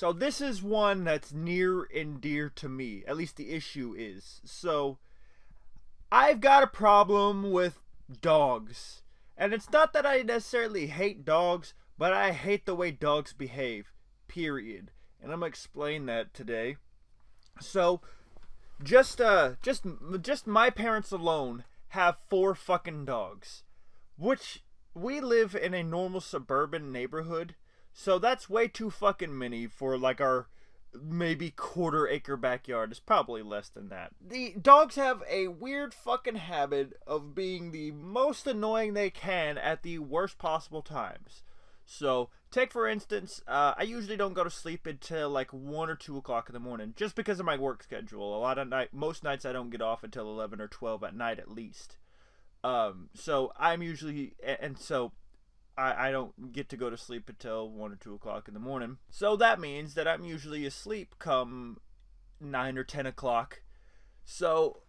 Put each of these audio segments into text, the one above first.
So this is one that's near and dear to me. At least the issue is. So I've got a problem with dogs. And it's not that I necessarily hate dogs, but I hate the way dogs behave. Period. And I'm gonna explain that today. So just my parents alone have 4 fucking dogs, which we live in a normal suburban neighborhood, so that's way too fucking many for like our maybe quarter-acre backyard. It's probably less than that. The dogs have a weird fucking habit of being the most annoying they can at the worst possible times. So, take for instance, I usually don't go to sleep until like 1 or 2 o'clock in the morning, just because of my work schedule. Most nights I don't get off until 11 or 12 at night at least. So I'm usually, and so I don't get to go to sleep until 1 or 2 o'clock in the morning. So that means that I'm usually asleep come 9 or 10 o'clock. So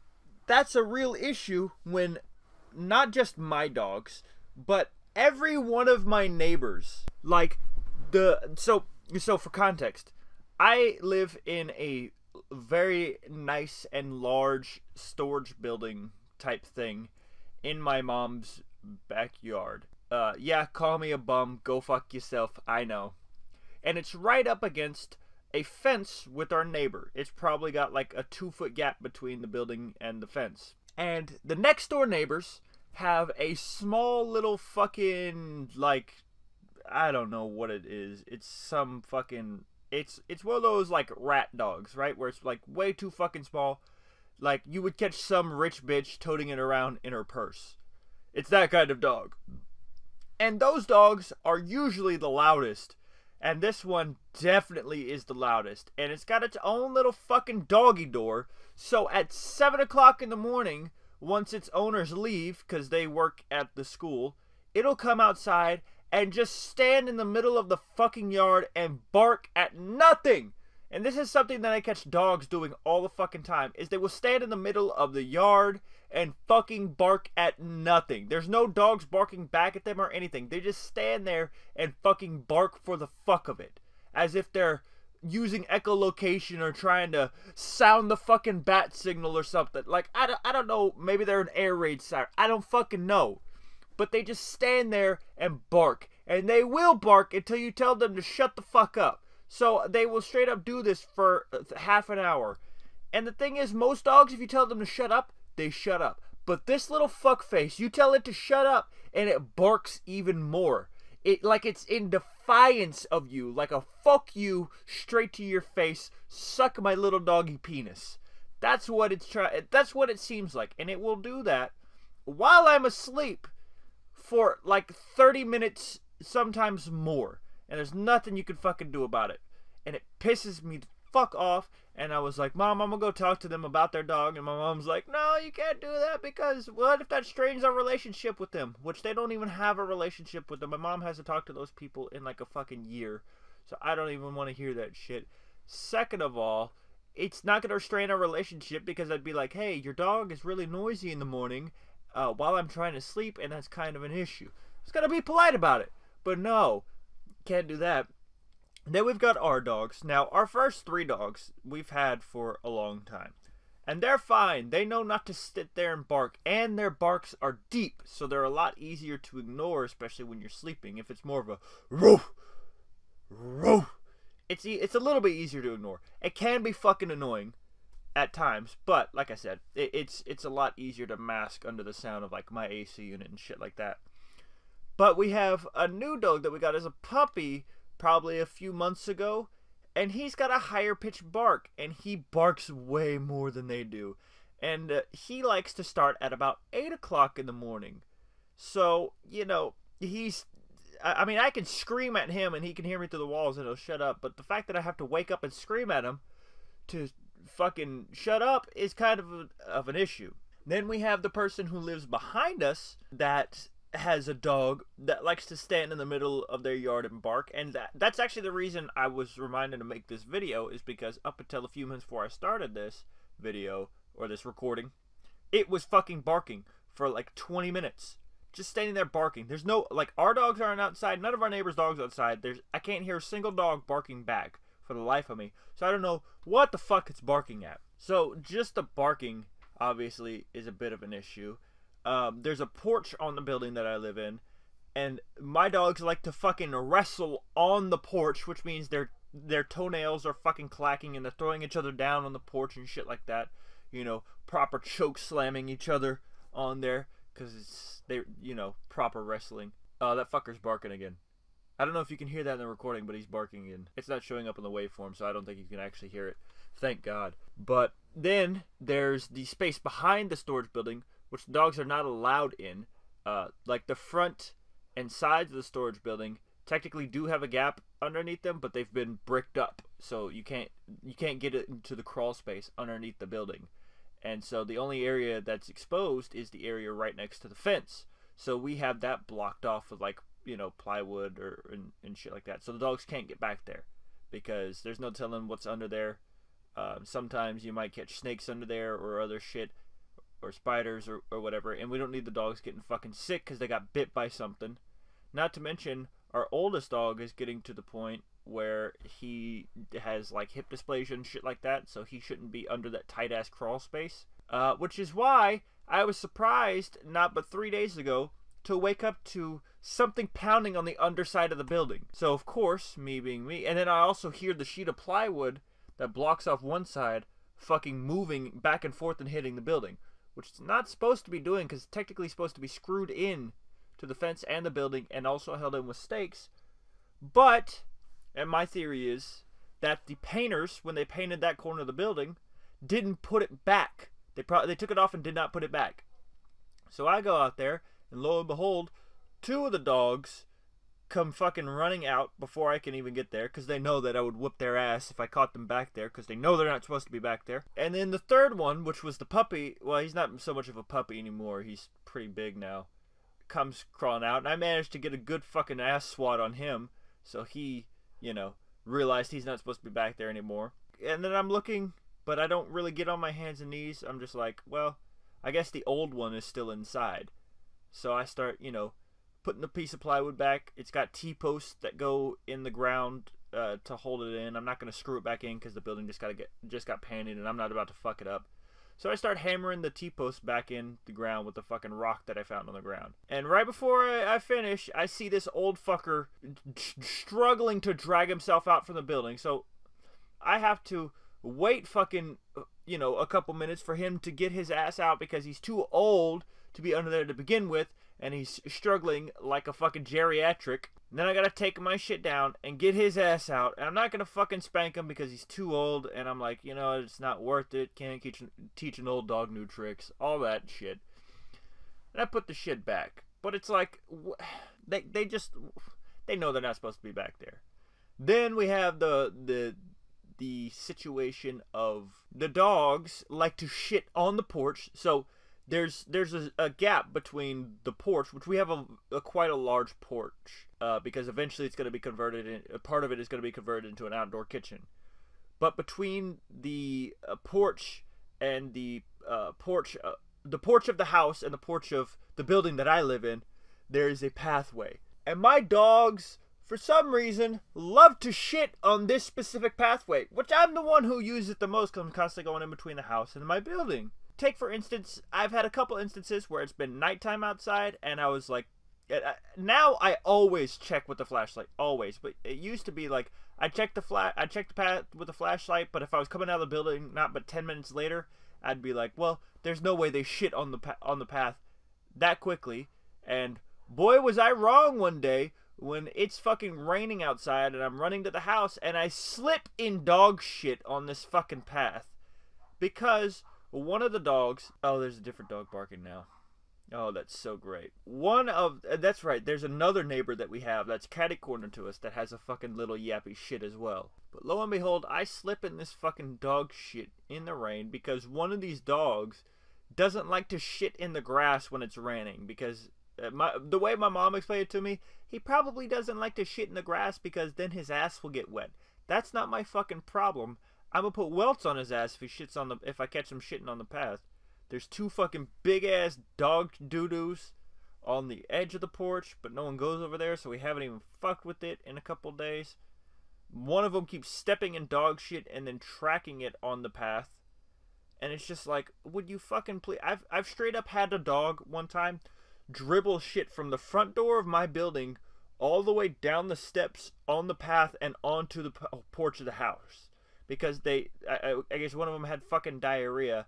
that's a real issue when not just my dogs, but every one of my neighbors, like so for context, I live in a very nice and large storage building type thing in my mom's backyard. Yeah, call me a bum, go fuck yourself, I know. And it's right up against a fence with our neighbor. It's probably got like a 2-foot gap between the building and the fence. And the next door neighbors have a small little fucking, like, I don't know what it is. It's some fucking, it's one of those like rat dogs, right? Where it's like way too fucking small. Like you would catch some rich bitch toting it around in her purse. It's that kind of dog. And those dogs are usually the loudest. And this one definitely is the loudest. And it's got its own little fucking doggy door. So at 7 o'clock in the morning, once its owners leave, because they work at the school, it'll come outside and just stand in the middle of the fucking yard and bark at nothing. And this is something that I catch dogs doing all the fucking time, is they will stand in the middle of the yard and fucking bark at nothing. There's no dogs barking back at them or anything. They just stand there and fucking bark for the fuck of it. As if they're using echolocation or trying to sound the fucking bat signal or something. Like, I don't know, maybe they're an air raid siren. I don't fucking know. But they just stand there and bark. And they will bark until you tell them to shut the fuck up. So they will straight up do this for half an hour. And the thing is, most dogs, if you tell them to shut up, they shut up. But this little fuckface, you tell it to shut up, and it barks even more. Like it's in defiance of you, like a fuck you straight to your face, suck my little doggy penis. That's what it seems like, and it will do that while I'm asleep for like 30 minutes, sometimes more. And there's nothing you can fucking do about it. And it pisses me the fuck off. And I was like, Mom, I'm gonna go talk to them about their dog. And my mom's like, no, you can't do that because what if that strains our relationship with them? Which they don't even have a relationship with them. My mom hasn't talked to those people in like a fucking year. So I don't even want to hear that shit. Second of all, it's not gonna strain our relationship because I'd be like, hey, your dog is really noisy in the morning while I'm trying to sleep, and that's kind of an issue. It's gotta be polite about it. But no, can't do that. Then we've got our dogs. Now, our first 3 dogs we've had for a long time. And they're fine. They know not to sit there and bark. And their barks are deep, so they're a lot easier to ignore, especially when you're sleeping. If it's more of a roof, roof, it's a little bit easier to ignore. It can be fucking annoying at times, but like I said, it's a lot easier to mask under the sound of like my AC unit and shit like that. But we have a new dog that we got as a puppy probably a few months ago, and he's got a higher pitched bark, and he barks way more than they do. And he likes to start at about 8 o'clock in the morning. So, you know, I mean, I can scream at him and he can hear me through the walls and he'll shut up, but the fact that I have to wake up and scream at him to fucking shut up is kind of an issue. Then we have the person who lives behind us that has a dog that likes to stand in the middle of their yard and bark, and that's actually the reason I was reminded to make this video, is because up until a few minutes before I started this video or this recording, it was fucking barking for like 20 minutes, just standing there barking. There's no, like, our dogs aren't outside, none of our neighbors' dogs outside. I can't hear a single dog barking back, for the life of me. So I don't know what the fuck it's barking at. So just the barking, obviously, is a bit of an issue. There's a porch on the building that I live in, and my dogs like to fucking wrestle on the porch, which means their toenails are fucking clacking and they're throwing each other down on the porch and shit like that. You know, proper choke slamming each other on there, because proper wrestling. That fucker's barking again. I don't know if you can hear that in the recording, but he's barking again. It's not showing up in the waveform, so I don't think you can actually hear it. Thank God. But then there's the space behind the storage building, which the dogs are not allowed in. Like the front and sides of the storage building technically do have a gap underneath them, but they've been bricked up, so you can't get it into the crawl space underneath the building. And so the only area that's exposed is the area right next to the fence. So we have that blocked off with plywood and shit like that. So the dogs can't get back there because there's no telling what's under there. Sometimes you might catch snakes under there or other shit, or spiders or whatever, and we don't need the dogs getting fucking sick because they got bit by something. Not to mention, our oldest dog is getting to the point where he has like hip dysplasia and shit like that, so he shouldn't be under that tight ass crawl space. Which is why I was surprised not but 3 days ago to wake up to something pounding on the underside of the building. So of course, me being me, and then I also hear the sheet of plywood that blocks off one side fucking moving back and forth and hitting the building, which it's not supposed to be doing because it's technically supposed to be screwed in to the fence and the building and also held in with stakes. But, and my theory is that the painters, when they painted that corner of the building, didn't put it back. They took it off and did not put it back. So I go out there, and lo and behold, 2 of the dogs come fucking running out before I can even get there, because they know that I would whoop their ass if I caught them back there, because they know they're not supposed to be back there. And then the third one, which was the puppy, well, he's not so much of a puppy anymore, he's pretty big now, comes crawling out, and I managed to get a good fucking ass swat on him, so he, realized he's not supposed to be back there anymore. And then I'm looking, but I don't really get on my hands and knees. I'm just like, well, I guess the old one is still inside. So I start, putting the piece of plywood back. It's got T-posts that go in the ground to hold it in. I'm not going to screw it back in because the building just got painted and I'm not about to fuck it up. So I start hammering the T-posts back in the ground with the fucking rock that I found on the ground. And right before I finish, I see this old fucker struggling to drag himself out from the building. So I have to wait fucking, a couple minutes for him to get his ass out because he's too old to be under there to begin with, and he's struggling like a fucking geriatric. And then I gotta take my shit down and get his ass out, and I'm not gonna fucking spank him because he's too old, and I'm like, it's not worth it, can't teach an old dog new tricks, all that shit. And I put the shit back, but it's like, they know they're not supposed to be back there. Then we have the situation of the dogs like to shit on the porch. So there's a gap between the porch, which we have a quite a large porch, because eventually it's going to be converted part of it is going to be converted into an outdoor kitchen. But between the porch and the porch of the house and the porch of the building that I live in, there is a pathway, and my dogs, for some reason, love to shit on this specific pathway, which I'm the one who uses it the most because I'm constantly going in between the house and my building. Take, for instance, I've had a couple instances where it's been nighttime outside, and I was like, now I always check with the flashlight, always. But it used to be like, I checked the path with the flashlight, but if I was coming out of the building not but 10 minutes later, I'd be like, well, there's no way they shit on the path that quickly. And boy, was I wrong one day when it's fucking raining outside and I'm running to the house and I slip in dog shit on this fucking path because one of the dogs, oh, there's a different dog barking now. Oh, that's so great. That's right, there's another neighbor that we have that's catty corner to us that has a fucking little yappy shit as well. But lo and behold, I slip in this fucking dog shit in the rain because one of these dogs doesn't like to shit in the grass when it's raining, because the way my mom explained it to me, he probably doesn't like to shit in the grass because then his ass will get wet. That's not my fucking problem. I'm gonna put welts on his ass if I catch him shitting on the path. There's 2 fucking big ass dog doo-doos on the edge of the porch, but no one goes over there, so we haven't even fucked with it in a couple days. One of them keeps stepping in dog shit and then tracking it on the path. And it's just like, would you fucking please? I've straight up had a dog one time dribble shit from the front door of my building all the way down the steps on the path and onto the porch of the house. Because I guess one of them had fucking diarrhea.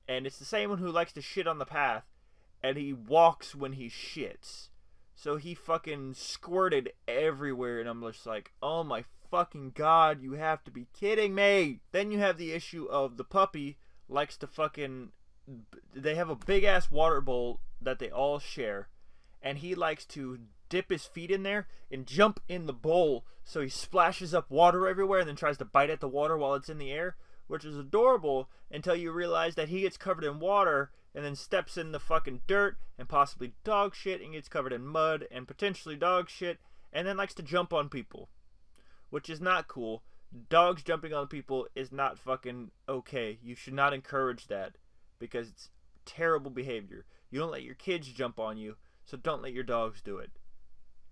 And it's the same one who likes to shit on the path. And he walks when he shits. So he fucking squirted everywhere. And I'm just like, oh my fucking god, you have to be kidding me. Then you have the issue of the puppy likes to fucking... They have a big ass water bowl that they all share. And he likes to dip his feet in there and jump in the bowl. So he splashes up water everywhere and then tries to bite at the water while it's in the air. Which is adorable until you realize that he gets covered in water and then steps in the fucking dirt and possibly dog shit and gets covered in mud and potentially dog shit and then likes to jump on people, which is not cool. Dogs jumping on people is not fucking okay. You should not encourage that because it's terrible behavior. You don't let your kids jump on you, so don't let your dogs do it.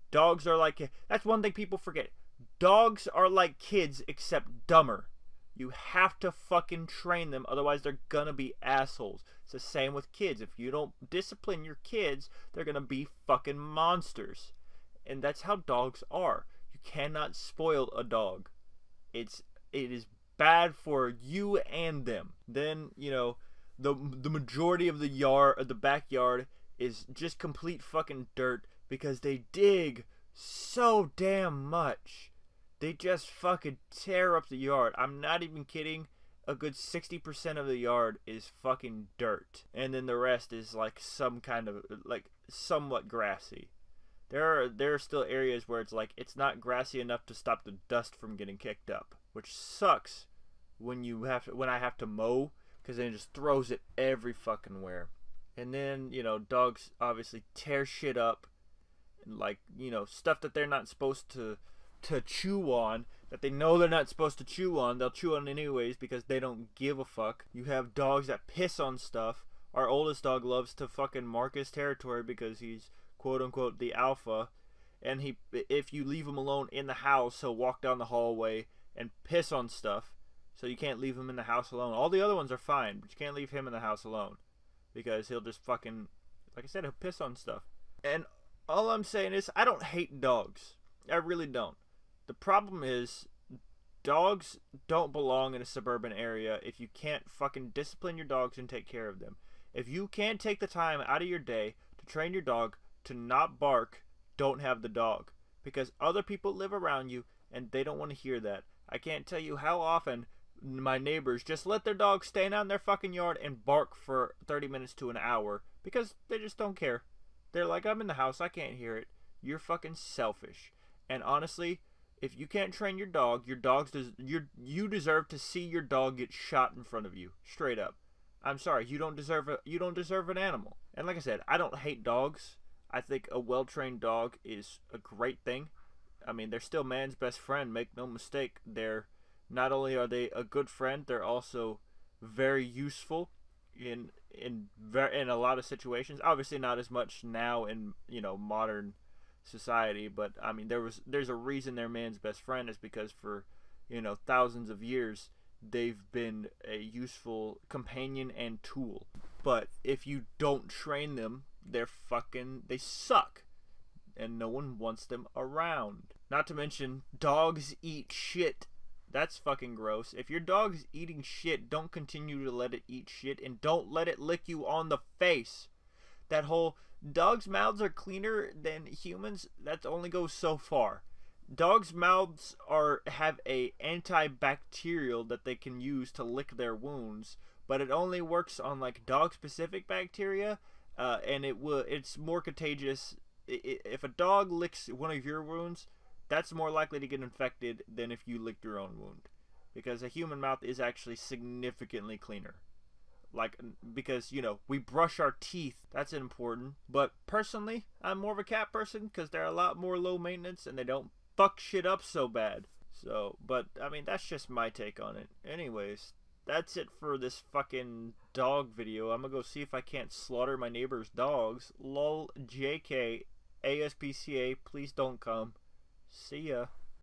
Dogs are like... That's one thing people forget. Dogs are like kids except dumber. You have to fucking train them, otherwise they're gonna be assholes. It's the same with kids. If you don't discipline your kids, they're gonna be fucking monsters. And that's how dogs are. You cannot spoil a dog. It is bad for you and them. Then, you know, the majority of the backyard is just complete fucking dirt because they dig so damn much. They just fucking tear up the yard. I'm not even kidding. A good 60% of the yard is fucking dirt. And then the rest is like some kind of, like, somewhat grassy. There are still areas where it's like, it's not grassy enough to stop the dust from getting kicked up. Which sucks when I have to mow. Because then it just throws it every fucking where. And then, you know, dogs obviously tear shit up. And like, you know, stuff that they're not supposed to chew on, that they know they're not supposed to chew on, they'll chew on anyways because they don't give a fuck. You have dogs that piss on stuff. Our oldest dog loves to fucking mark his territory because he's quote unquote the alpha, and if you leave him alone in the house, he'll walk down the hallway and piss on stuff, so you can't leave him in the house alone. All the other ones are fine, but you can't leave him in the house alone because he'll just fucking, like I said, he'll piss on stuff. And all I'm saying is, I don't hate dogs. I really don't. The problem is, dogs don't belong in a suburban area if you can't fucking discipline your dogs and take care of them. If you can't take the time out of your day to train your dog to not bark, don't have the dog. Because other people live around you and they don't want to hear that. I can't tell you how often my neighbors just let their dogs stand out in their fucking yard and bark for 30 minutes to an hour because they just don't care. They're like, I'm in the house, I can't hear it. You're fucking selfish. And honestly, if you can't train your dog, you deserve to see your dog get shot in front of you. Straight up. I'm sorry, you don't deserve an animal. And like I said, I don't hate dogs. I think a well-trained dog is a great thing. I mean, they're still man's best friend, make no mistake. Not only are they a good friend, they're also very useful in a lot of situations. Obviously not as much now in, you know, modern society, but I mean there's a reason they're man's best friend, is because for, you know, thousands of years they've been a useful companion and tool. But if you don't train them, they suck and no one wants them around. Not to mention, dogs eat shit. That's fucking gross. If your dog's eating shit, don't continue to let it eat shit, and don't let it lick you on the face. That whole dogs' mouths are cleaner than humans, that only goes so far. Dogs' mouths have a antibacterial that they can use to lick their wounds, but it only works on like dog-specific bacteria, and it's more contagious. If a dog licks one of your wounds, that's more likely to get infected than if you licked your own wound, because a human mouth is actually significantly cleaner. Like, because, you know, we brush our teeth, that's important. But personally, I'm more of a cat person because they're a lot more low maintenance and they don't fuck shit up so bad. So, but I mean, that's just my take on it. Anyways, that's it for this fucking dog video. I'm gonna go see if I can't slaughter my neighbor's dogs. Lol, JK, ASPCA, please don't come. See ya.